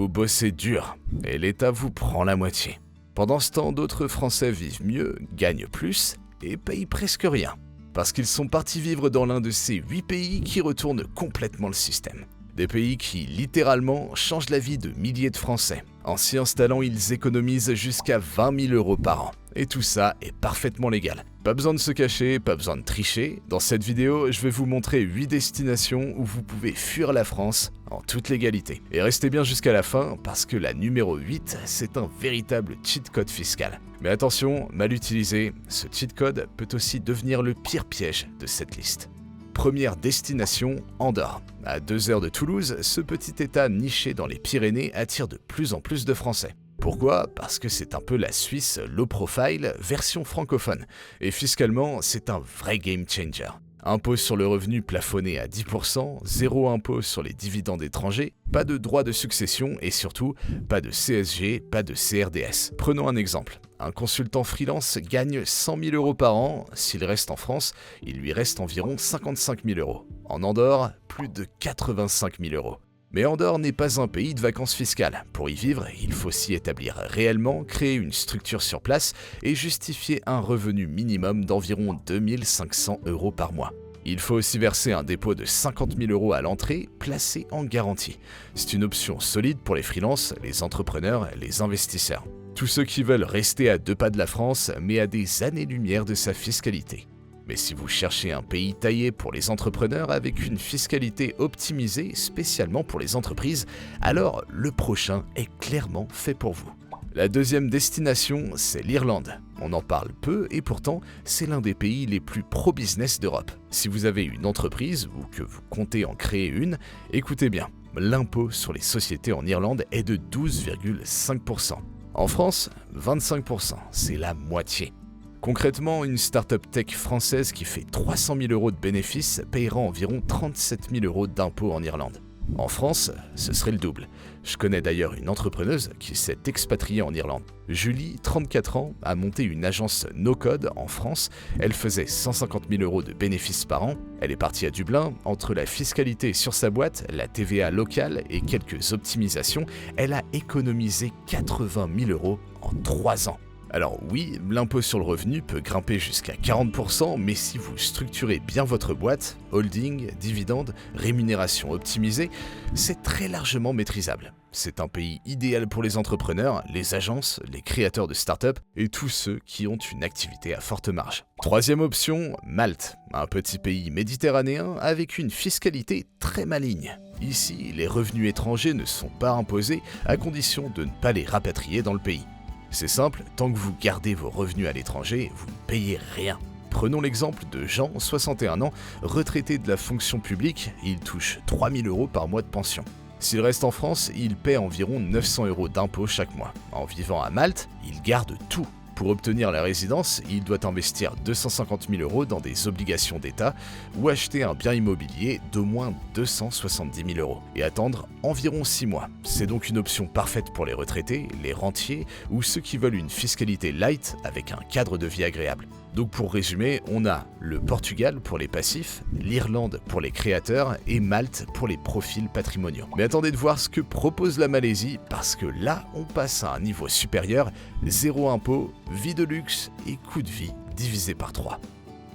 Vous bossez dur et l'État vous prend la moitié. Pendant ce temps, d'autres Français vivent mieux, gagnent plus et payent presque rien. Parce qu'ils sont partis vivre dans l'un de ces 8 pays qui retournent complètement le système. Des pays qui, littéralement, changent la vie de milliers de Français. En s'y installant, ils économisent jusqu'à 20 000 € par an. Et tout ça est parfaitement légal. Pas besoin de se cacher, pas besoin de tricher. Dans cette vidéo, je vais vous montrer 8 destinations où vous pouvez fuir la France en toute légalité. Et restez bien jusqu'à la fin, parce que la numéro 8, c'est un véritable cheat code fiscal. Mais attention, mal utilisé, ce cheat code peut aussi devenir le pire piège de cette liste. Première destination, Andorre. À 2 heures de Toulouse, ce petit état niché dans les Pyrénées attire de plus en plus de Français. Pourquoi ? Parce que c'est un peu la Suisse low profile version francophone. Et fiscalement, c'est un vrai game changer. Impôt sur le revenu plafonné à 10%, zéro impôt sur les dividendes étrangers, pas de droit de succession et surtout, pas de CSG, pas de CRDS. Prenons un exemple. Un consultant freelance gagne 100 000 € par an. S'il reste en France, il lui reste environ 55 000 €. En Andorre, plus de 85 000 €. Mais Andorre n'est pas un pays de vacances fiscales. Pour y vivre, il faut s'y établir réellement, créer une structure sur place et justifier un revenu minimum d'environ 2 500 € par mois. Il faut aussi verser un dépôt de 50 000 € à l'entrée, placé en garantie. C'est une option solide pour les freelances, les entrepreneurs, les investisseurs. Tous ceux qui veulent rester à 2 pas de la France, mais à des années-lumière de sa fiscalité. Mais si vous cherchez un pays taillé pour les entrepreneurs avec une fiscalité optimisée spécialement pour les entreprises, alors le prochain est clairement fait pour vous. La deuxième destination, c'est l'Irlande. On en parle peu et pourtant, c'est l'un des pays les plus pro-business d'Europe. Si vous avez une entreprise ou que vous comptez en créer une, écoutez bien, l'impôt sur les sociétés en Irlande est de 12,5%. En France, 25%, c'est la moitié. Concrètement, une start-up tech française qui fait 300 000 € de bénéfices payera environ 37 000 € d'impôts en Irlande. En France, ce serait le double. Je connais d'ailleurs une entrepreneuse qui s'est expatriée en Irlande. Julie, 34 ans, a monté une agence no-code en France. Elle faisait 150 000 € de bénéfices par an. Elle est partie à Dublin. Entre la fiscalité sur sa boîte, la TVA locale et quelques optimisations, elle a économisé 80 000 € en 3 ans. Alors oui, l'impôt sur le revenu peut grimper jusqu'à 40%, mais si vous structurez bien votre boîte, holding, dividendes, rémunération optimisée, c'est très largement maîtrisable. C'est un pays idéal pour les entrepreneurs, les agences, les créateurs de start-up et tous ceux qui ont une activité à forte marge. Troisième option, Malte, un petit pays méditerranéen avec une fiscalité très maligne. Ici, les revenus étrangers ne sont pas imposés à condition de ne pas les rapatrier dans le pays. C'est simple, tant que vous gardez vos revenus à l'étranger, vous ne payez rien. Prenons l'exemple de Jean, 61 ans, retraité de la fonction publique, il touche 3 000 € par mois de pension. S'il reste en France, il paie environ 900 € d'impôts chaque mois. En vivant à Malte, il garde tout. Pour obtenir la résidence, il doit investir 250 000 € dans des obligations d'État ou acheter un bien immobilier d'au moins 270 000 € et attendre environ 6 mois. C'est donc une option parfaite pour les retraités, les rentiers ou ceux qui veulent une fiscalité light avec un cadre de vie agréable. Donc pour résumer, on a le Portugal pour les passifs, l'Irlande pour les créateurs et Malte pour les profils patrimoniaux. Mais attendez de voir ce que propose la Malaisie parce que là, on passe à un niveau supérieur, zéro impôt, vie de luxe et coût de vie divisé par 3.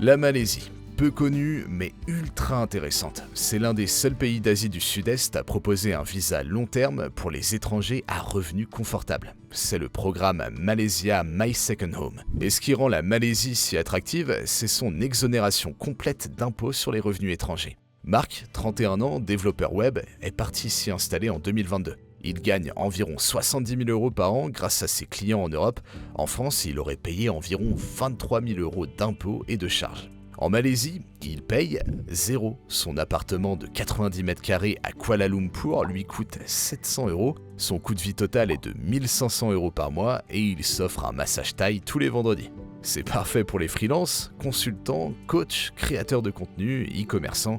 La Malaisie. Peu connue, mais ultra intéressante. C'est l'un des seuls pays d'Asie du Sud-Est à proposer un visa long terme pour les étrangers à revenus confortables. C'est le programme Malaysia My Second Home. Et ce qui rend la Malaisie si attractive, c'est son exonération complète d'impôts sur les revenus étrangers. Marc, 31 ans, développeur web, est parti s'y installer en 2022. Il gagne environ 70 000 € par an grâce à ses clients en Europe. En France, il aurait payé environ 23 000 € d'impôts et de charges. En Malaisie, il paye 0. Son appartement de 90 mètres carrés à Kuala Lumpur lui coûte 700 €. Son coût de vie total est de 1500 € par mois et il s'offre un massage thaï tous les vendredis. C'est parfait pour les freelances, consultants, coachs, créateurs de contenu, e-commerçants,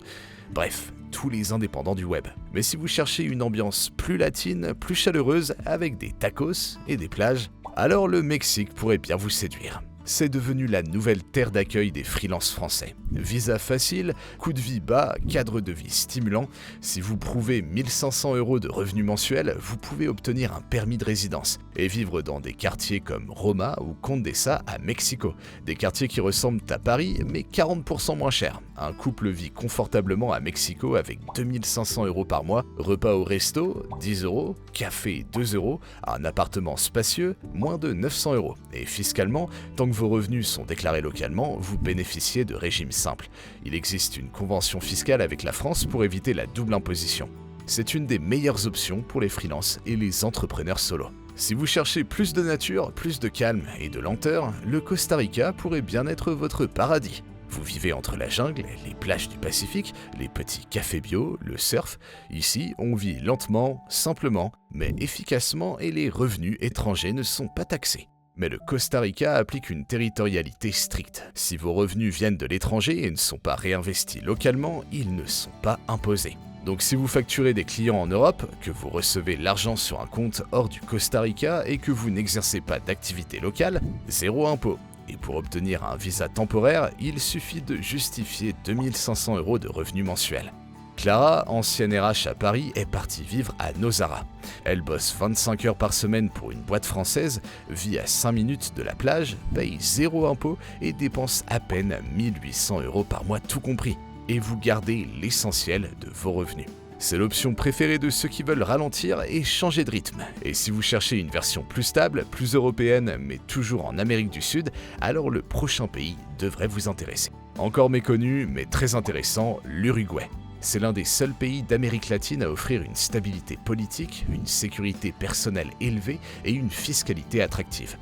bref, tous les indépendants du web. Mais si vous cherchez une ambiance plus latine, plus chaleureuse, avec des tacos et des plages, alors le Mexique pourrait bien vous séduire. c'est devenu la nouvelle terre d'accueil des freelances français. Visa facile, coût de vie bas, cadre de vie stimulant. Si vous prouvez 1500 € de revenus mensuels, vous pouvez obtenir un permis de résidence et vivre dans des quartiers comme Roma ou Condesa à Mexico. Des quartiers qui ressemblent à Paris, mais 40% moins cher. Un couple vit confortablement à Mexico avec 2500 € par mois, repas au resto, 10 €, café, 2 €, un appartement spacieux, moins de 900 €. Et fiscalement, tant que vos revenus sont déclarés localement, vous bénéficiez de régimes simples. Il existe une convention fiscale avec la France pour éviter la double imposition. C'est une des meilleures options pour les freelances et les entrepreneurs solo. Si vous cherchez plus de nature, plus de calme et de lenteur, le Costa Rica pourrait bien être votre paradis. Vous vivez entre la jungle, les plages du Pacifique, les petits cafés bio, le surf. Ici, on vit lentement, simplement, mais efficacement et les revenus étrangers ne sont pas taxés. Mais le Costa Rica applique une territorialité stricte. Si vos revenus viennent de l'étranger et ne sont pas réinvestis localement, ils ne sont pas imposés. Donc si vous facturez des clients en Europe, que vous recevez l'argent sur un compte hors du Costa Rica et que vous n'exercez pas d'activité locale, zéro impôt. Et pour obtenir un visa temporaire, il suffit de justifier 2500 € de revenus mensuels. Clara, ancienne RH à Paris, est partie vivre à Nosara. Elle bosse 25 heures par semaine pour une boîte française, vit à 5 minutes de la plage, paye zéro impôt et dépense à peine 1800 € par mois tout compris. Et vous gardez l'essentiel de vos revenus. C'est l'option préférée de ceux qui veulent ralentir et changer de rythme. Et si vous cherchez une version plus stable, plus européenne, mais toujours en Amérique du Sud, alors le prochain pays devrait vous intéresser. Encore méconnu, mais très intéressant, l'Uruguay. C'est l'un des seuls pays d'Amérique latine à offrir une stabilité politique, une sécurité personnelle élevée et une fiscalité attractive.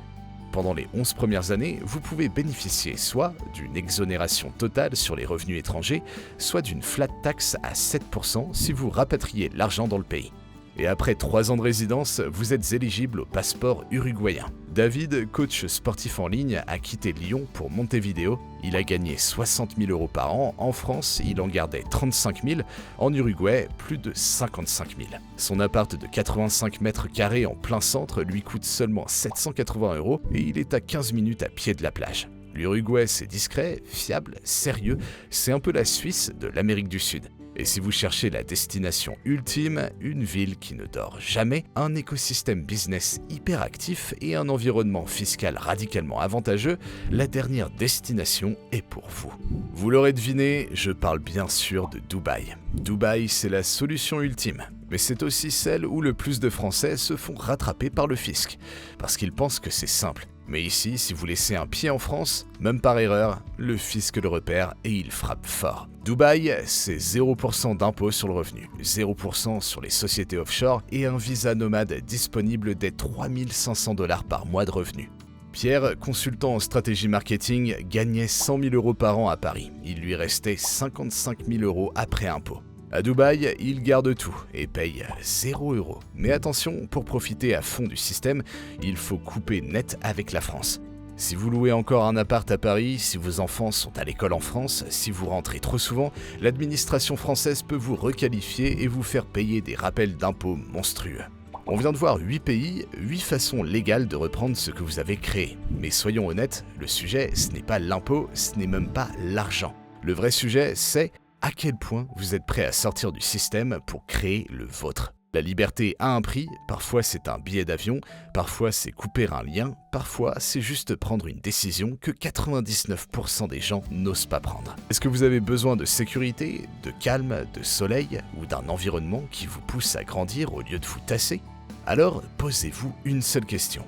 Pendant les 11 premières années, vous pouvez bénéficier soit d'une exonération totale sur les revenus étrangers, soit d'une flat tax à 7% si vous rapatriez l'argent dans le pays. Et après 3 ans de résidence, vous êtes éligible au passeport uruguayen. David, coach sportif en ligne, a quitté Lyon pour Montevideo. Il a gagné 60 000 € par an. En France, il en gardait 35 000. En Uruguay, plus de 55 000. Son appart de 85 mètres carrés en plein centre lui coûte seulement 780 € et il est à 15 minutes à pied de la plage. L'Uruguay, c'est discret, fiable, sérieux. C'est un peu la Suisse de l'Amérique du Sud. Et si vous cherchez la destination ultime, une ville qui ne dort jamais, un écosystème business hyper actif et un environnement fiscal radicalement avantageux, la dernière destination est pour vous. Vous l'aurez deviné, je parle bien sûr de Dubaï. Dubaï, c'est la solution ultime. Mais c'est aussi celle où le plus de Français se font rattraper par le fisc, parce qu'ils pensent que c'est simple. Mais ici, si vous laissez un pied en France, même par erreur, le fisc le repère et il frappe fort. Dubaï, c'est 0% d'impôt sur le revenu, 0% sur les sociétés offshore et un visa nomade disponible dès 3500 $ par mois de revenus. Pierre, consultant en stratégie marketing, gagnait 100 000 € par an à Paris. Il lui restait 55 000 € après impôt. À Dubaï, il garde tout et paye 0 €. Mais attention, pour profiter à fond du système, il faut couper net avec la France. Si vous louez encore un appart à Paris, si vos enfants sont à l'école en France, si vous rentrez trop souvent, l'administration française peut vous requalifier et vous faire payer des rappels d'impôts monstrueux. On vient de voir 8 pays, 8 façons légales de reprendre ce que vous avez créé. Mais soyons honnêtes, le sujet, ce n'est pas l'impôt, ce n'est même pas l'argent. Le vrai sujet, c'est à quel point vous êtes prêt à sortir du système pour créer le vôtre. La liberté a un prix, parfois c'est un billet d'avion, parfois c'est couper un lien, parfois c'est juste prendre une décision que 99% des gens n'osent pas prendre. Est-ce que vous avez besoin de sécurité, de calme, de soleil ou d'un environnement qui vous pousse à grandir au lieu de vous tasser ? Alors posez-vous une seule question.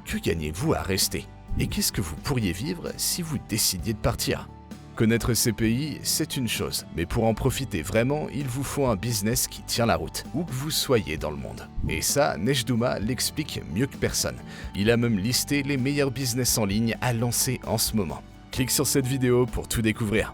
Que gagnez-vous à rester ? Et qu'est-ce que vous pourriez vivre si vous décidiez de partir ? Connaître ces pays, c'est une chose, mais pour en profiter vraiment, il vous faut un business qui tient la route, où que vous soyez dans le monde. Et ça, Nejdouma l'explique mieux que personne. Il a même listé les meilleurs business en ligne à lancer en ce moment. Clique sur cette vidéo pour tout découvrir.